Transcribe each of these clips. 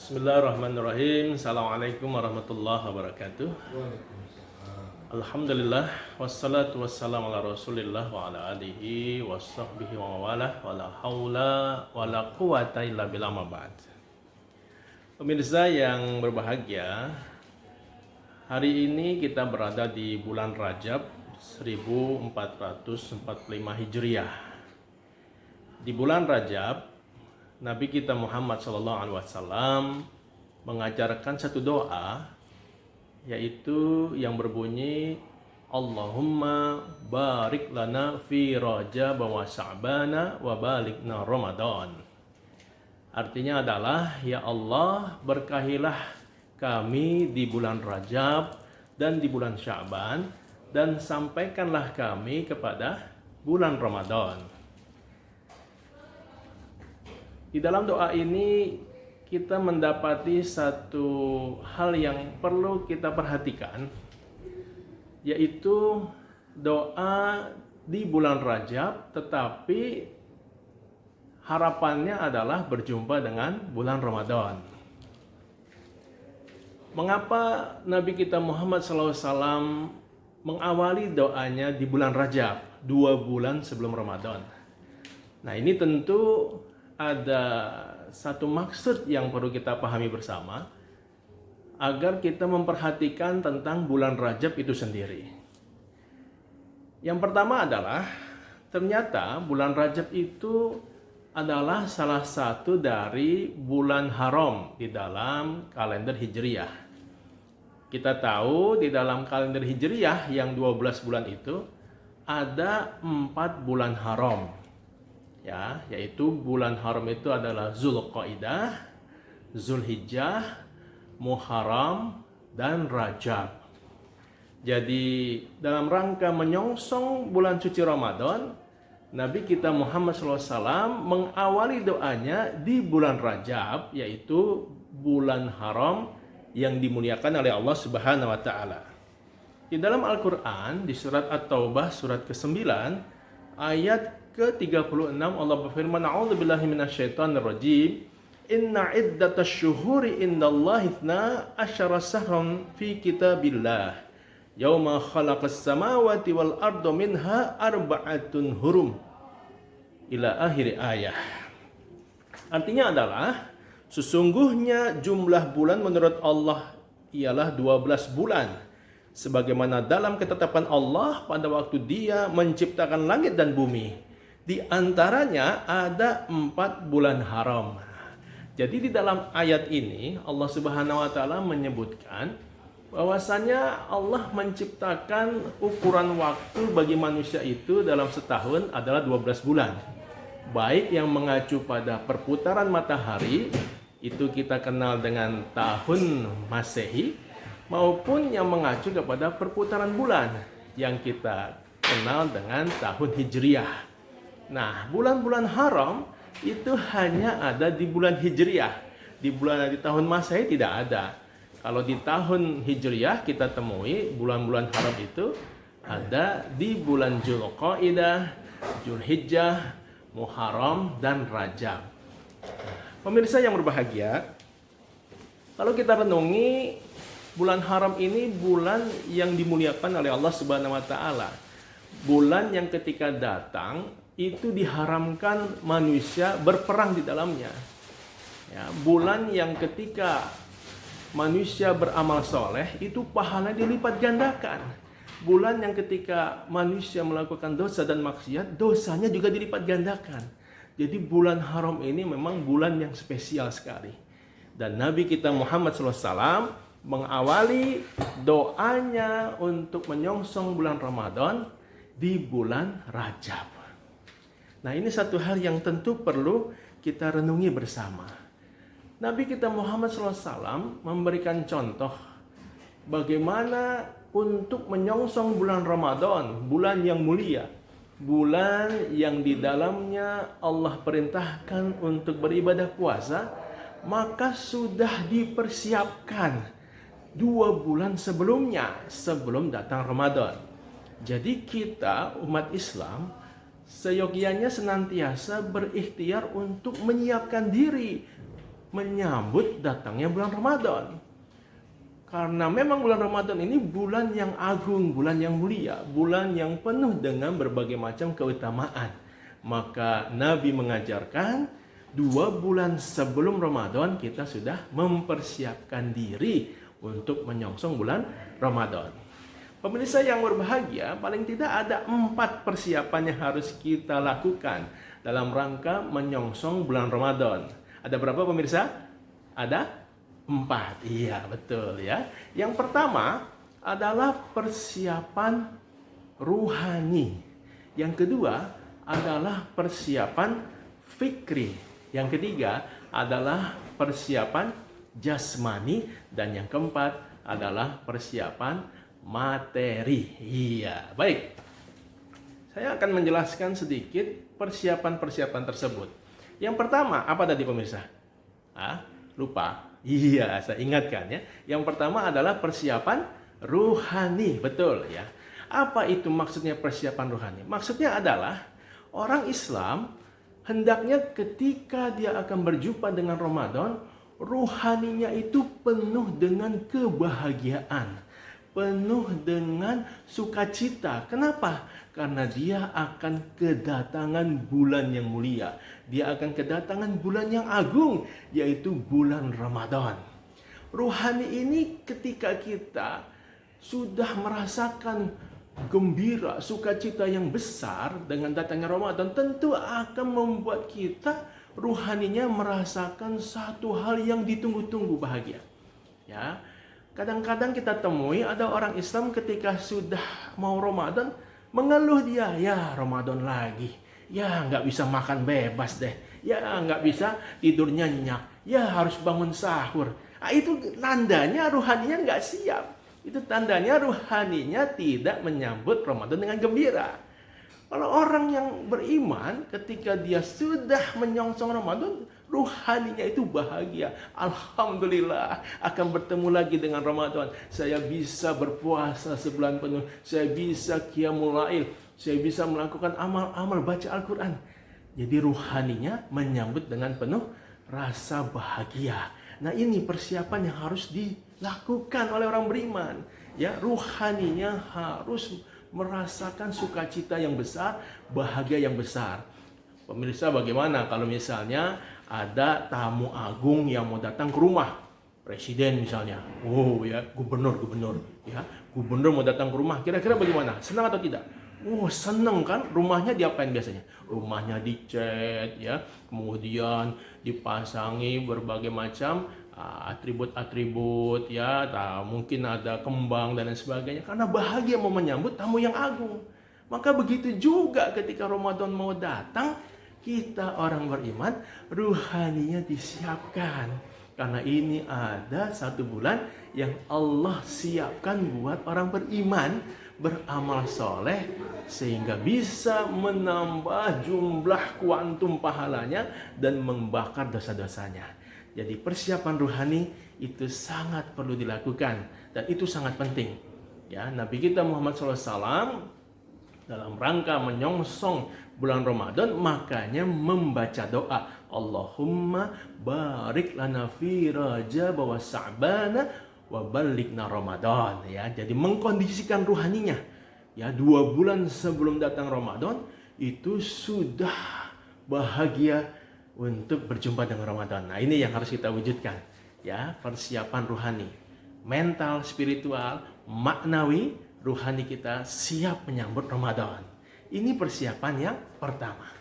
Bismillahirrahmanirrahim. Assalamualaikum warahmatullahi wabarakatuh. Alhamdulillah wassalatu wassalamu ala Rasulillah wa ala alihi washabbihi wa mawalah wa la haula wa la quwata illa billah ma ba'd. Pemirsa yang berbahagia, hari ini kita berada di bulan Rajab 1445 Hijriah. Di bulan Rajab Nabi kita Muhammad SAW mengajarkan satu doa, yaitu yang berbunyi Allahumma barik lana fi Rajab wa Sya'bana wa balikna Ramadan. Artinya adalah, ya Allah, berkahilah kami di bulan Rajab dan di bulan Sya'ban, dan sampaikanlah kami kepada bulan Ramadan. Di dalam doa ini kita mendapati satu hal yang perlu kita perhatikan, yaitu doa di bulan Rajab, tetapi harapannya adalah berjumpa dengan bulan Ramadan. Mengapa Nabi kita Muhammad SAW mengawali doanya di bulan Rajab, 2 bulan sebelum Ramadan? Nah, ini tentu ada satu maksud yang perlu kita pahami bersama agar kita memperhatikan tentang bulan Rajab itu sendiri. Yang pertama adalah, ternyata bulan Rajab itu adalah salah satu dari bulan haram di dalam kalender Hijriah. Kita tahu di dalam kalender Hijriah yang 12 bulan itu ada 4 bulan haram. Ya, yaitu bulan haram itu adalah Zulqaidah, Zulhijjah, Muharram, dan Rajab. Jadi dalam rangka menyongsong bulan suci Ramadan, Nabi kita Muhammad SAW mengawali doanya di bulan Rajab, yaitu bulan haram yang dimuliakan oleh Allah Subhanahu wa taala. Di dalam Al-Qur'an di surat At-Taubah surat ke-9 ayat ke-36 Allah berfirman, A'udzubillahi minasyaitonirrajim. Inna iddatasy syuhuri indallahi 12 syahran fi kitabillah. Yauma khalaqas samawati wal arda minha arba'atun hurum. Ila akhir ayah. Artinya adalah, sesungguhnya jumlah bulan menurut Allah ialah 12 bulan. Sebagaimana dalam ketetapan Allah pada waktu Dia menciptakan langit dan bumi. Di antaranya ada 4 bulan haram. Jadi di dalam ayat ini Allah Subhanahu wa taala menyebutkan bahwasanya Allah menciptakan ukuran waktu bagi manusia itu dalam setahun adalah 12 bulan. Baik yang mengacu pada perputaran matahari, itu kita kenal dengan tahun Masehi, maupun yang mengacu kepada perputaran bulan yang kita kenal dengan tahun Hijriah. Nah, bulan-bulan haram itu hanya ada di bulan Hijriah. Di tahun Masehi tidak ada. Kalau di tahun Hijriah kita temui bulan-bulan haram itu ada di bulan Zulqaidah, Zulhijjah, Muharram, dan Rajab. Pemirsa yang berbahagia, kalau kita renungi, bulan haram ini bulan yang dimuliakan oleh Allah Subhanahu wa taala. Bulan yang ketika datang itu diharamkan manusia berperang di dalamnya. Ya, bulan yang ketika manusia beramal soleh itu pahala dilipat gandakan. Bulan yang ketika manusia melakukan dosa dan maksiat, dosanya juga dilipat gandakan. Jadi bulan haram ini memang bulan yang spesial sekali. Dan Nabi kita Muhammad SAW mengawali doanya untuk menyongsong bulan Ramadan di bulan Rajab. Nah, ini satu hal yang tentu perlu kita renungi bersama. Nabi kita Muhammad SAW memberikan contoh bagaimana untuk menyongsong bulan Ramadan, bulan yang mulia, bulan yang di dalamnya Allah perintahkan untuk beribadah puasa, maka sudah dipersiapkan 2 bulan sebelumnya, sebelum datang Ramadan. Jadi kita umat Islam seyogianya senantiasa berikhtiar untuk menyiapkan diri menyambut datangnya bulan Ramadan. Karena memang bulan Ramadan ini bulan yang agung, bulan yang mulia, bulan yang penuh dengan berbagai macam keutamaan. Maka Nabi mengajarkan 2 bulan sebelum Ramadan kita sudah mempersiapkan diri untuk menyongsong bulan Ramadan. Pemirsa yang berbahagia, paling tidak ada 4 persiapan yang harus kita lakukan dalam rangka menyongsong bulan Ramadan. Ada berapa pemirsa? Ada 4. Iya, betul ya. Yang pertama adalah persiapan ruhani. Yang kedua adalah persiapan fikri. Yang ketiga adalah persiapan jasmani. Dan yang keempat adalah persiapan materi. Iya, baik. Saya akan menjelaskan sedikit persiapan-persiapan tersebut. Yang pertama, apa tadi pemirsa? Lupa. Iya, saya ingatkan ya. Yang pertama adalah persiapan ruhani, betul ya. Apa itu maksudnya persiapan ruhani? Maksudnya adalah orang Islam hendaknya ketika dia akan berjumpa dengan Ramadan, ruhaninya itu penuh dengan kebahagiaan, penuh dengan sukacita. Kenapa? Karena dia akan kedatangan bulan yang mulia. Dia akan kedatangan bulan yang agung, yaitu bulan Ramadan. Ruhani ini ketika kita sudah merasakan gembira, sukacita yang besar dengan datangnya Ramadan, tentu akan membuat kita ruhaninya merasakan satu hal yang ditunggu-tunggu, bahagia. Ya, kadang-kadang kita temui ada orang Islam ketika sudah mau Ramadan mengeluh dia, ya Ramadan lagi, ya nggak bisa makan bebas deh, ya nggak bisa tidur nyenyak, ya harus bangun sahur. Itu tandanya ruhaninya nggak siap. Itu tandanya ruhaninya tidak menyambut Ramadan dengan gembira. Kalau orang yang beriman ketika dia sudah menyongsong Ramadan, ruhaninya itu bahagia. Alhamdulillah akan bertemu lagi dengan Ramadan. Saya bisa berpuasa sebulan penuh. Saya bisa qiyamul lail. Saya bisa melakukan amal-amal baca Al-Quran. Jadi ruhaninya menyambut dengan penuh rasa bahagia. Nah, ini persiapan yang harus dilakukan oleh orang beriman. Ya, ruhaninya harus merasakan sukacita yang besar, bahagia yang besar. Pemirsa, bagaimana kalau misalnya ada tamu agung yang mau datang ke rumah? Presiden misalnya. Oh ya, gubernur ya. Gubernur mau datang ke rumah. Kira-kira bagaimana? Senang atau tidak? Seneng kan? Rumahnya diapain biasanya? Rumahnya dicat ya. Kemudian dipasangi berbagai macam atribut-atribut ya, mungkin ada kembang dan lain sebagainya, karena bahagia mau menyambut tamu yang agung. Maka begitu juga ketika Ramadan mau datang, kita orang beriman ruhaninya disiapkan, karena ini ada 1 bulan yang Allah siapkan buat orang beriman beramal soleh sehingga bisa menambah jumlah kuantum pahalanya dan membakar dosa-dosanya. Jadi persiapan ruhani itu sangat perlu dilakukan dan itu sangat penting. Ya, Nabi kita Muhammad SAW dalam rangka menyongsong bulan Ramadan makanya membaca doa, Allahumma barik lana fi Rajab wa Sa'bana wa balighna Ramadan. Ya, jadi mengkondisikan ruhaninya. Ya, 2 bulan sebelum datang Ramadan itu sudah bahagia untuk berjumpa dengan Ramadan. Nah, ini yang harus kita wujudkan. Ya, persiapan ruhani, mental, spiritual, maknawi, ruhani kita siap menyambut Ramadan. Ini persiapan yang pertama.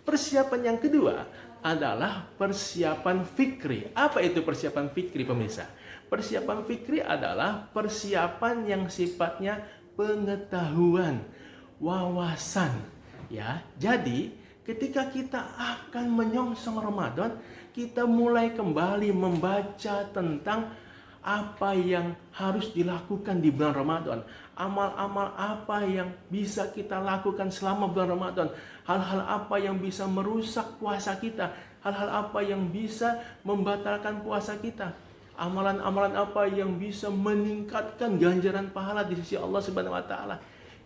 Persiapan yang kedua adalah persiapan fikri. Apa itu persiapan fikri, pemirsa? Persiapan fikri adalah persiapan yang sifatnya pengetahuan, wawasan. Ya, jadi ketika kita akan menyongsong Ramadan, kita mulai kembali membaca tentang apa yang harus dilakukan di bulan Ramadan. Amal-amal apa yang bisa kita lakukan selama bulan Ramadan. Hal-hal apa yang bisa merusak puasa kita. Hal-hal apa yang bisa membatalkan puasa kita. Amalan-amalan apa yang bisa meningkatkan ganjaran pahala di sisi Allah Subhanahu wa taala.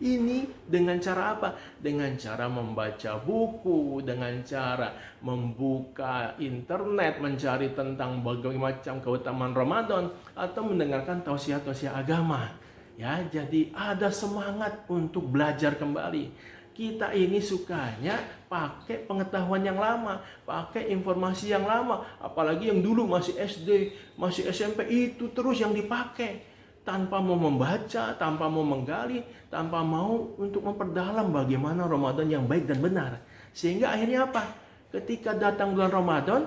Ini dengan cara apa? Dengan cara membaca buku, dengan cara membuka internet, mencari tentang berbagai macam keutamaan Ramadan, atau mendengarkan tausiah-tausiah agama. Ya, jadi ada semangat untuk belajar kembali. Kita ini sukanya pakai pengetahuan yang lama, pakai informasi yang lama, apalagi yang dulu masih SD, masih SMP, itu terus yang dipakai, tanpa mau membaca, tanpa mau menggali, tanpa mau untuk memperdalam bagaimana Ramadan yang baik dan benar. Sehingga akhirnya apa? Ketika datang bulan Ramadan,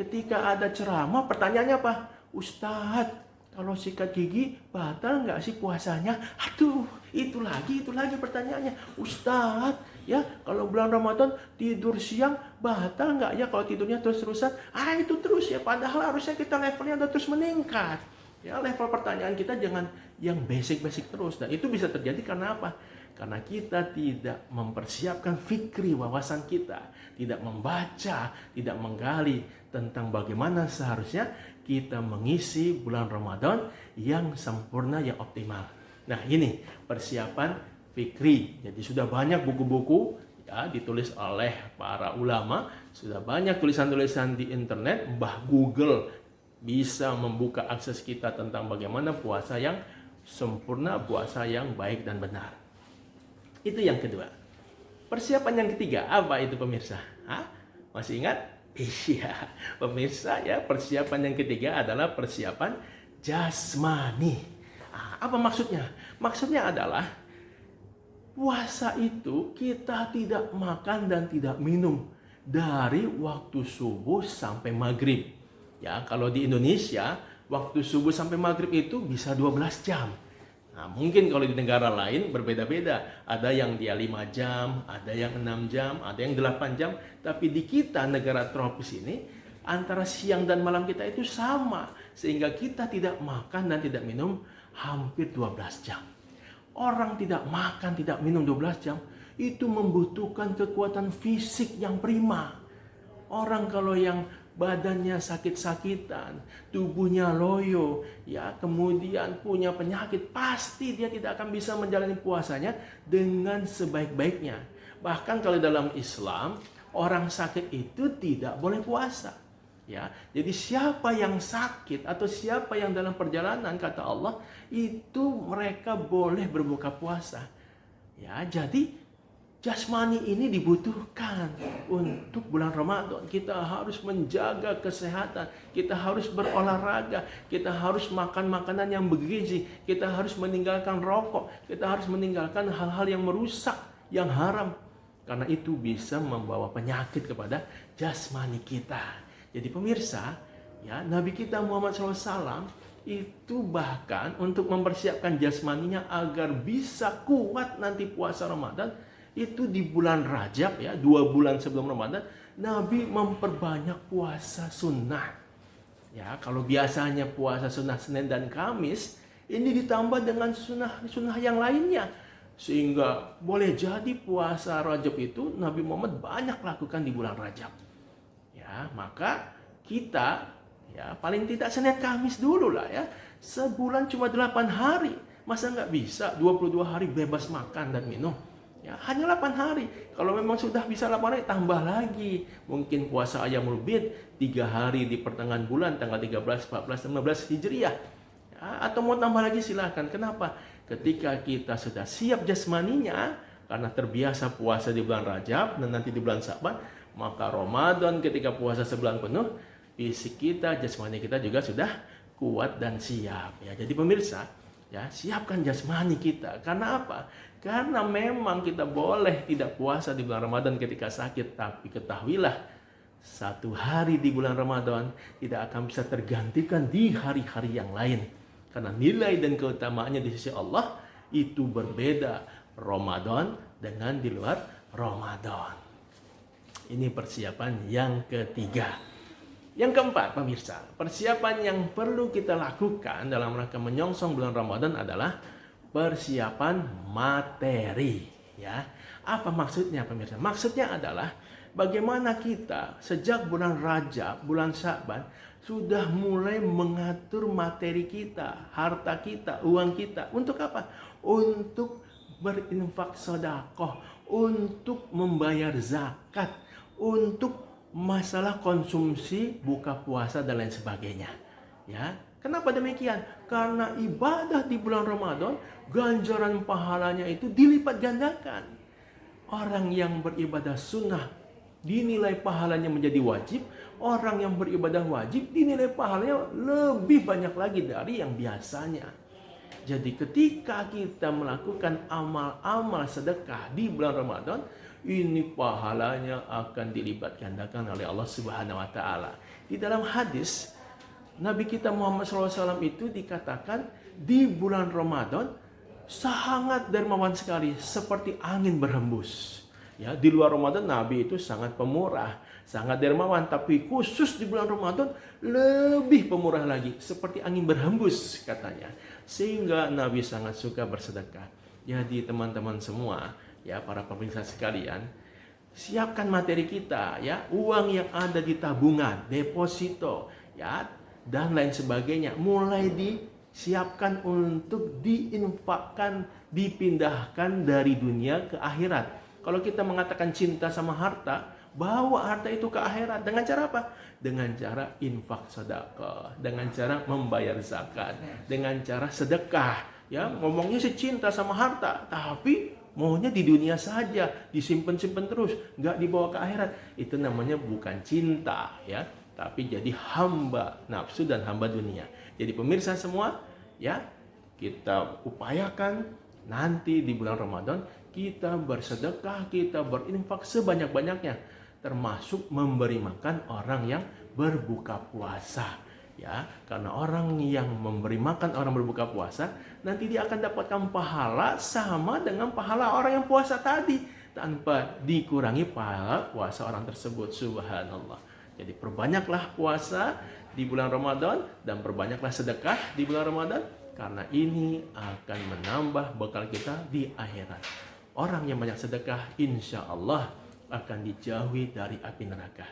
ketika ada ceramah, pertanyaannya apa? Ustadz, kalau sikat gigi batal nggak sih puasanya? Aduh, itu lagi pertanyaannya. Ustadz, ya kalau bulan Ramadan tidur siang batal nggak ya kalau tidurnya terus-terusan? Itu terus ya, padahal harusnya kita levelnya udah terus meningkat. Ya, level pertanyaan kita jangan yang basic-basic terus. Dan itu bisa terjadi karena apa? Karena kita tidak mempersiapkan fikri wawasan kita, tidak membaca, tidak menggali tentang bagaimana seharusnya kita mengisi bulan Ramadan yang sempurna, yang optimal. Nah, ini persiapan fikri. Jadi sudah banyak buku-buku ya ditulis oleh para ulama, sudah banyak tulisan-tulisan di internet, bah Google bisa membuka akses kita tentang bagaimana puasa yang sempurna, puasa yang baik dan benar. Itu yang kedua. Persiapan yang ketiga, apa itu pemirsa? Masih ingat? Iya, pemirsa ya, persiapan yang ketiga adalah persiapan jasmani. Apa maksudnya? Maksudnya adalah puasa itu kita tidak makan dan tidak minum dari waktu subuh sampai maghrib. Ya, kalau di Indonesia waktu subuh sampai maghrib itu bisa 12 jam. Nah, mungkin kalau di negara lain berbeda-beda. Ada yang dia 5 jam, ada yang 6 jam, ada yang 8 jam. Tapi di kita, negara tropis ini, antara siang dan malam kita itu sama. Sehingga kita tidak makan dan tidak minum hampir 12 jam. Orang tidak makan, tidak minum 12 jam, itu membutuhkan kekuatan fisik yang prima. Orang kalau yang badannya sakit-sakitan, tubuhnya loyo, ya kemudian punya penyakit, pasti dia tidak akan bisa menjalani puasanya dengan sebaik-baiknya. Bahkan kalau dalam Islam, orang sakit itu tidak boleh puasa. Ya, jadi siapa yang sakit atau siapa yang dalam perjalanan, kata Allah, itu mereka boleh berbuka puasa. Ya, jadi jasmani ini dibutuhkan untuk bulan Ramadan. Kita harus menjaga kesehatan, kita harus berolahraga, kita harus makan makanan yang bergizi, kita harus meninggalkan rokok, kita harus meninggalkan hal-hal yang merusak, yang haram. Karena itu bisa membawa penyakit kepada jasmani kita. Jadi pemirsa, ya Nabi kita Muhammad SAW itu bahkan untuk mempersiapkan jasmaninya agar bisa kuat nanti puasa Ramadan, itu di bulan Rajab ya, 2 bulan sebelum Ramadan, Nabi memperbanyak puasa sunnah. Ya, kalau biasanya puasa sunnah Senin dan Kamis, ini ditambah dengan sunnah yang lainnya. Sehingga boleh jadi puasa Rajab itu Nabi Muhammad banyak lakukan di bulan Rajab. Ya, maka kita ya paling tidak Senin Kamis dulu lah ya. Sebulan cuma 8 hari. Masa nggak bisa 22 hari bebas makan dan minum? Ya, hanya 8 hari. Kalau memang sudah bisa 8 hari, tambah lagi. Mungkin puasa Ayyamul Bid 3 hari di pertengahan bulan, tanggal 13, 14, 15 Hijriah. Ya, atau mau tambah lagi silahkan. Kenapa? Ketika kita sudah siap jasmaninya, karena terbiasa puasa di bulan Rajab dan nanti di bulan Sa'ban, maka Ramadan ketika puasa sebulan penuh, fisik kita, jasmani kita juga sudah kuat dan siap. Ya, jadi pemirsa, ya siapkan jasmani kita. Karena apa? Karena memang kita boleh tidak puasa di bulan Ramadan ketika sakit, tapi ketahuilah satu hari di bulan Ramadan tidak akan bisa tergantikan di hari-hari yang lain. Karena nilai dan keutamaannya di sisi Allah itu berbeda Ramadan dengan di luar Ramadan. Ini persiapan yang ketiga. Yang keempat, pemirsa, persiapan yang perlu kita lakukan dalam rangka menyongsong bulan Ramadan adalah persiapan materi, ya. Apa maksudnya, pemirsa? Maksudnya adalah bagaimana kita sejak bulan Rajab, bulan Sa'ban sudah mulai mengatur materi kita, harta kita, uang kita. Untuk apa? Untuk berinfak sedekah, untuk membayar zakat, untuk masalah konsumsi, buka puasa dan lain sebagainya. Ya, kenapa demikian? Karena ibadah di bulan Ramadan, ganjaran pahalanya itu dilipat gandakan. Orang yang beribadah sunnah dinilai pahalanya menjadi wajib, orang yang beribadah wajib dinilai pahalanya lebih banyak lagi dari yang biasanya. Jadi ketika kita melakukan amal-amal sedekah di bulan Ramadan, ini pahalanya akan dilipat gandakan oleh Allah Subhanahu wa taala. Di dalam hadis Nabi kita Muhammad SAW itu dikatakan di bulan Ramadan sangat dermawan sekali, seperti angin berhembus. Ya, di luar Ramadan Nabi itu sangat pemurah, sangat dermawan, tapi khusus di bulan Ramadan lebih pemurah lagi, seperti angin berhembus katanya. Sehingga Nabi sangat suka bersedekah. Jadi teman-teman semua, ya para pemirsa sekalian, siapkan materi kita, ya, uang yang ada di tabungan, deposito, ya, dan lain sebagainya, mulai disiapkan untuk diinfakkan, dipindahkan dari dunia ke akhirat. Kalau kita mengatakan cinta sama harta, bawa harta itu ke akhirat. Dengan cara apa? Dengan cara infak sedekah, dengan cara membayar zakat, dengan cara sedekah. Ya, ngomongnya sih cinta sama harta, tapi maunya di dunia saja, disimpan-simpan terus, nggak dibawa ke akhirat. Itu namanya bukan cinta, ya, tapi jadi hamba nafsu dan hamba dunia. Jadi pemirsa semua, ya, kita upayakan nanti di bulan Ramadan kita bersedekah, kita berinfak sebanyak-banyaknya, termasuk memberi makan orang yang berbuka puasa. Ya, karena orang yang memberi makan orang berbuka puasa, nanti dia akan dapatkan pahala sama dengan pahala orang yang puasa tadi, tanpa dikurangi pahala puasa orang tersebut. Subhanallah. Jadi perbanyaklah puasa di bulan Ramadan dan perbanyaklah sedekah di bulan Ramadan, karena ini akan menambah bekal kita di akhirat. Orang yang banyak sedekah insya Allah akan dijauhi dari api neraka.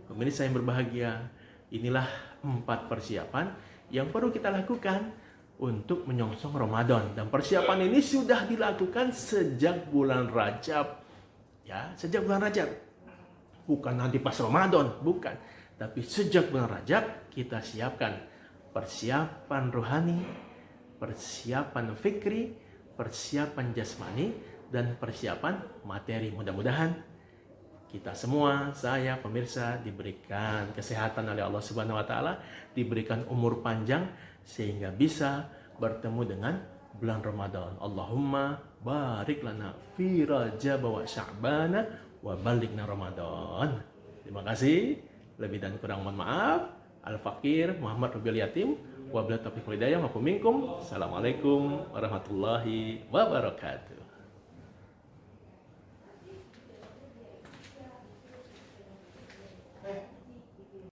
Pemirsa yang berbahagia, inilah 4 persiapan yang perlu kita lakukan untuk menyongsong Ramadan. Dan persiapan ini sudah dilakukan sejak bulan Rajab. Ya, sejak bulan Rajab. Bukan nanti pas Ramadan, bukan. Tapi sejak bulan Rajab kita siapkan persiapan rohani, persiapan fikri, persiapan jasmani, dan persiapan materi. Mudah-mudahan kita semua, saya, pemirsa, diberikan kesehatan oleh Allah Subhanahu wa taala, diberikan umur panjang sehingga bisa bertemu dengan bulan Ramadan. Allahumma barik lana fi Rajab wa Sya'ban wa balighna Ramadan. Terima kasih. Lebih dan kurang mohon maaf. Al-Fakir Muhammad Rubil Yatim. Wabillahi taufiq wal hidayah. Assalamualaikum warahmatullahi wabarakatuh.